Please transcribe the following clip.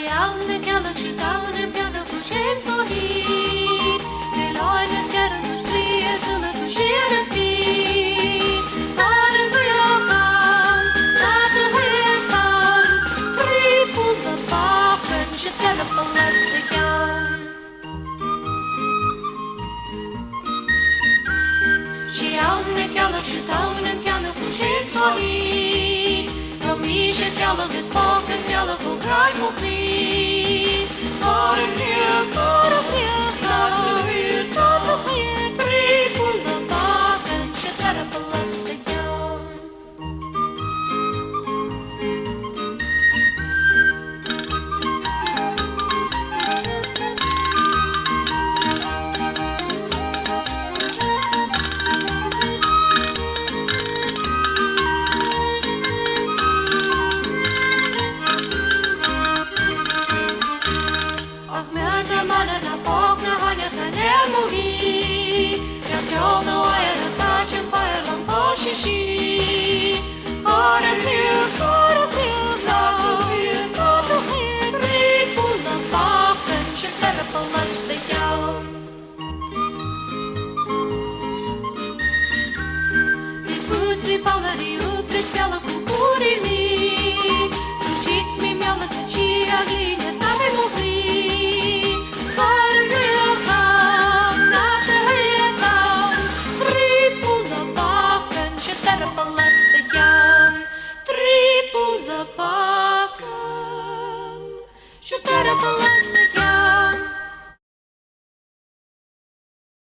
Out in the galaxy, down in piano, chains no heat. The line is getting the street, so let the shit and be. Not in the young, not the way down. Three pull the bar, and she tell up the last the gown. She out in the galaxy, down in piano, chains no heat. Misje fjallog is bak en fjallog for grei må kli. Har en høy, laat de høy, bry full av baken, skjøtter på laste gjør. Balleri